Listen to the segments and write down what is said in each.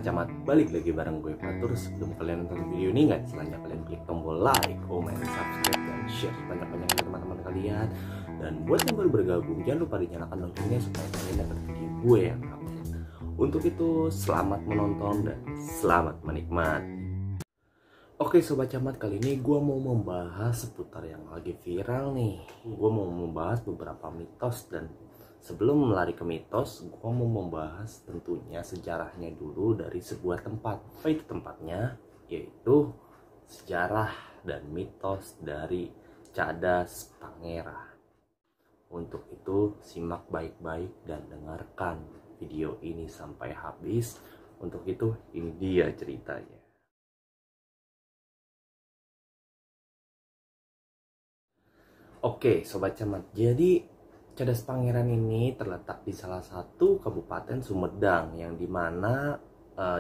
Camat, balik lagi bareng gue Fatur. Sebelum kalian nonton video ini, nggak selanjutnya kalian klik tombol like, comment, subscribe, dan share banyak-banyak ke teman-teman kalian. Dan buat yang baru bergabung, jangan lupa dinyalakan loncengnya supaya kalian dapat video gue yang update. Untuk itu, selamat menonton dan selamat menikmati. Oke Sobat Camat, kali ini gue mau membahas seputar yang lagi viral nih. Gue mau membahas beberapa mitos, dan sebelum melari ke mitos, gue mau membahas tentunya sejarahnya dulu dari sebuah tempat. Apa itu tempatnya? Yaitu sejarah dan mitos dari Cadas Pangeran. Untuk itu, simak baik-baik dan dengarkan video ini sampai habis. Untuk itu, ini dia ceritanya. Oke Sobat Camat, jadi Cadas Pangeran ini terletak di salah satu kabupaten Sumedang, yang dimana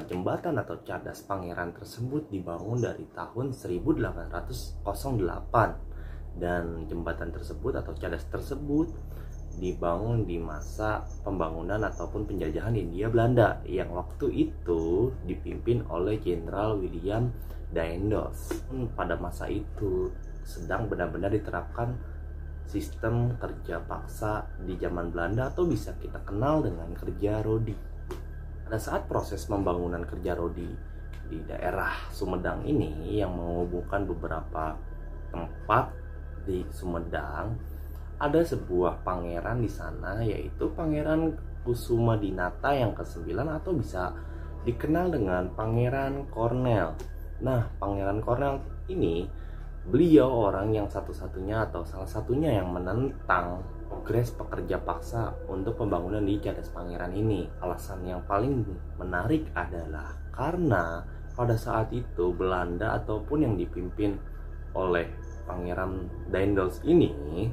jembatan atau Cadas Pangeran tersebut dibangun dari tahun 1808, dan jembatan tersebut atau cadas tersebut dibangun di masa pembangunan ataupun penjajahan Hindia Belanda yang waktu itu dipimpin oleh Jenderal William Daendels. Pada masa itu sedang benar-benar diterapkan sistem kerja paksa di zaman Belanda, atau bisa kita kenal dengan kerja rodi. Pada saat proses pembangunan kerja rodi di daerah Sumedang ini yang menghubungkan beberapa tempat di Sumedang, ada sebuah pangeran di sana, yaitu Pangeran Kusumadinata yang ke-9, atau bisa dikenal dengan Pangeran Cornell. Nah, Pangeran Cornell ini beliau orang yang satu-satunya atau salah satunya yang menentang progres pekerja paksa untuk pembangunan di Cadas Pangeran ini. Alasan yang paling menarik adalah karena pada saat itu Belanda ataupun yang dipimpin oleh Pangeran Daendels ini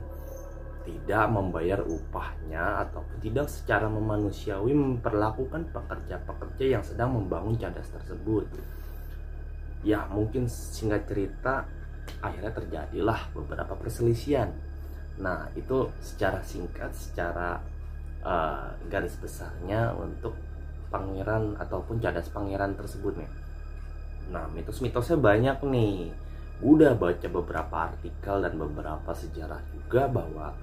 tidak membayar upahnya ataupun tidak secara memanusiawi memperlakukan pekerja-pekerja yang sedang membangun cadas tersebut. Ya, mungkin singkat cerita, akhirnya terjadilah beberapa perselisihan. Nah, itu secara singkat, secara garis besarnya untuk pangeran ataupun Cadas Pangeran tersebut nih. Nah, mitos-mitosnya banyak nih. Udah baca beberapa artikel dan beberapa sejarah juga bahwa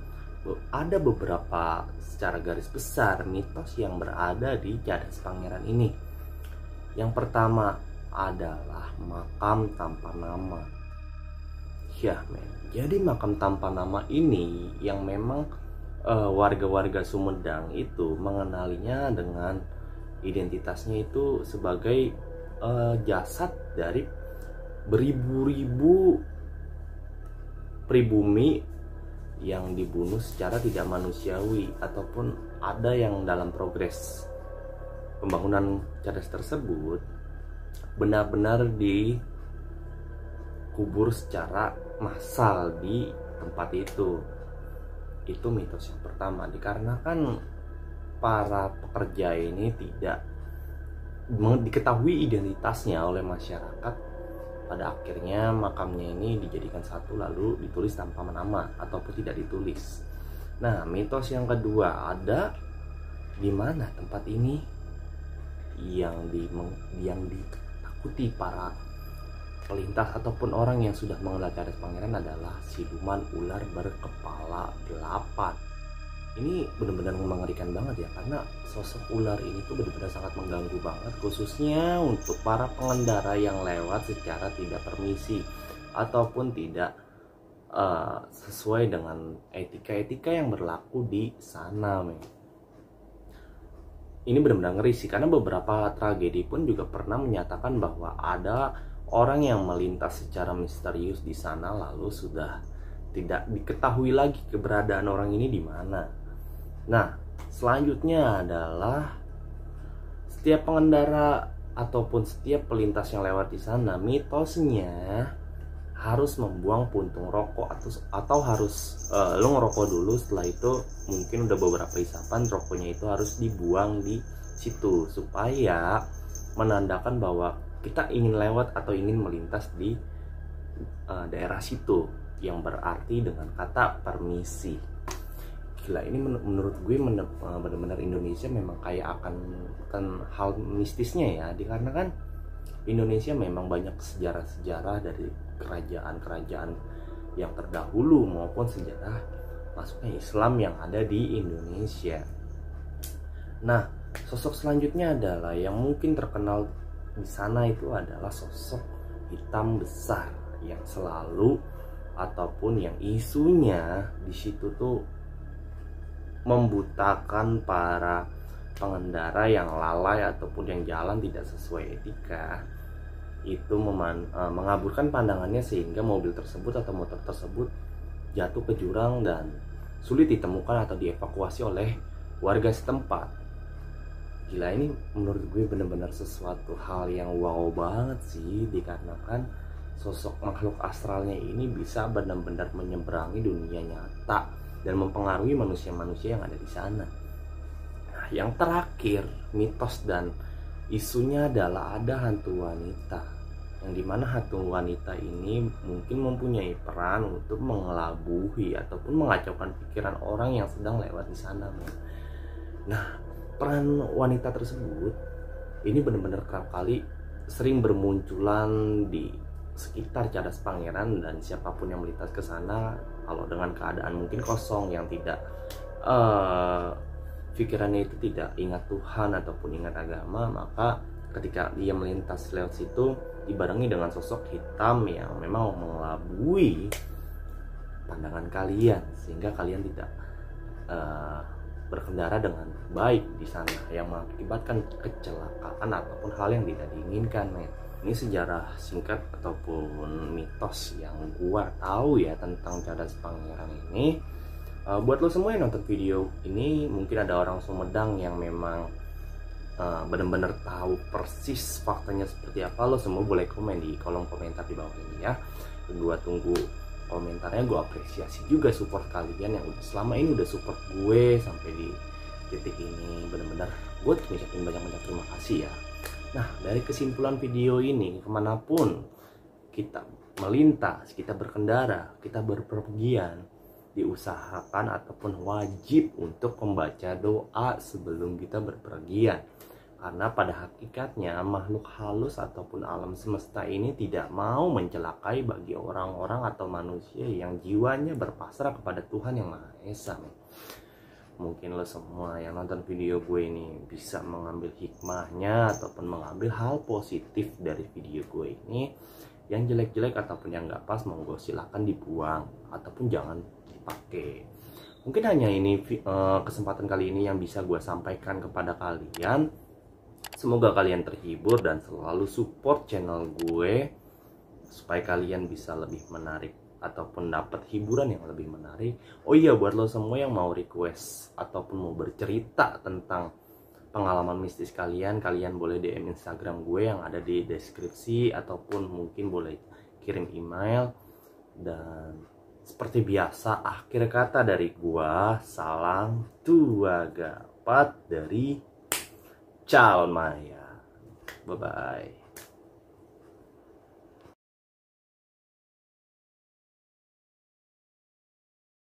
ada beberapa secara garis besar mitos yang berada di Cadas Pangeran ini. Yang pertama adalah makam tanpa nama. Ya men, jadi makam tanpa nama ini yang memang warga-warga Sumedang itu mengenalinya dengan identitasnya itu sebagai jasad dari beribu-ribu pribumi yang dibunuh secara tidak manusiawi, ataupun ada yang dalam progres pembangunan cadas tersebut benar-benar dikubur secara massal di tempat itu. Itu mitos yang pertama, dikarenakan para pekerja ini tidak diketahui identitasnya oleh masyarakat. Pada akhirnya makamnya ini dijadikan satu lalu ditulis tanpa nama ataupun tidak ditulis. Nah, mitos yang kedua, ada di mana tempat ini yang ditakuti para pelintas ataupun orang yang sudah mengenal Cadas Pangeran adalah siluman ular berkepala 8. Ini benar-benar mengerikan banget ya, karena sosok ular ini tuh benar-benar sangat mengganggu banget, khususnya untuk para pengendara yang lewat secara tidak permisi ataupun tidak sesuai dengan etika-etika yang berlaku di sana. Ini benar-benar ngeri sih, karena beberapa tragedi pun juga pernah menyatakan bahwa ada orang yang melintas secara misterius di sana lalu sudah tidak diketahui lagi keberadaan orang ini di mana. Nah, selanjutnya adalah setiap pengendara ataupun setiap pelintas yang lewat di sana, mitosnya harus membuang puntung rokok atau harus lo ngerokok dulu, setelah itu mungkin udah beberapa isapan, rokoknya itu harus dibuang di situ supaya menandakan bahwa kita ingin lewat atau ingin melintas di daerah situ, yang berarti dengan kata permisi. gila, ini menurut gue benar-benar Indonesia memang kayak akan hal mistisnya ya, dikarenakan Indonesia memang banyak sejarah-sejarah dari kerajaan-kerajaan yang terdahulu maupun sejarah masuknya Islam yang ada di Indonesia. Nah, sosok selanjutnya adalah yang mungkin terkenal di sana itu adalah sosok hitam besar yang selalu ataupun yang isunya di situ tuh membutakan para pengendara yang lalai ataupun yang jalan tidak sesuai etika. Itu mengaburkan pandangannya sehingga mobil tersebut atau motor tersebut jatuh ke jurang dan sulit ditemukan atau dievakuasi oleh warga setempat. Gila, ini menurut gue benar-benar sesuatu hal yang wow banget sih, dikarenakan sosok makhluk astralnya ini bisa benar-benar menyeberangi dunia nyata dan mempengaruhi manusia-manusia yang ada di sana. Nah, yang terakhir, mitos dan isunya adalah ada hantu wanita, yang dimana hantu wanita ini mungkin mempunyai peran untuk mengelabuhi ataupun mengacaukan pikiran orang yang sedang lewat di sana. Nah, peran wanita tersebut ini benar-benar kerap kali sering bermunculan di sekitar Cadas Pangeran, dan siapapun yang melintas ke sana kalau dengan keadaan mungkin kosong yang tidak pikirannya itu tidak ingat Tuhan ataupun ingat agama, maka ketika dia melintas lewat situ dibarengi dengan sosok hitam yang memang mengelabui pandangan kalian sehingga kalian tidak berkendara dengan baik di sana, yang mengakibatkan kecelakaan ataupun hal yang tidak diinginkan. Ini sejarah singkat ataupun mitos yang gua tahu ya tentang Cadas Pangeran ini. Buat lo semua yang nonton video ini, mungkin ada orang Sumedang yang memang benar-benar tahu persis faktanya seperti apa. Lo semua boleh komen di kolom komentar di bawah ini ya. Gua tunggu komentarnya. Gue apresiasi juga support kalian yang udah selama ini udah support gue sampai di titik ini. Benar-benar gue ngucapin banyak-banyak terima kasih ya. Nah, dari kesimpulan video ini, kemanapun kita melintas, kita berkendara, kita berpergian, diusahakan ataupun wajib untuk membaca doa sebelum kita berpergian. Karena pada hakikatnya makhluk halus ataupun alam semesta ini tidak mau mencelakai bagi orang-orang atau manusia yang jiwanya berpasrah kepada Tuhan Yang Maha Esa. Mungkin lo semua yang nonton video gue ini bisa mengambil hikmahnya ataupun mengambil hal positif dari video gue ini. Yang jelek-jelek ataupun yang gak pas, monggo silahkan dibuang ataupun jangan dipakai. Mungkin hanya ini kesempatan kali ini yang bisa gue sampaikan kepada kalian. Semoga kalian terhibur dan selalu support channel gue supaya kalian bisa lebih menarik ataupun dapat hiburan yang lebih menarik. Oh iya, buat lo semua yang mau request ataupun mau bercerita tentang pengalaman mistis kalian, kalian boleh DM Instagram gue yang ada di deskripsi, ataupun mungkin boleh kirim email. Dan seperti biasa, akhir kata dari gua, salam tua gapat dari Calon Maya. Bye bye.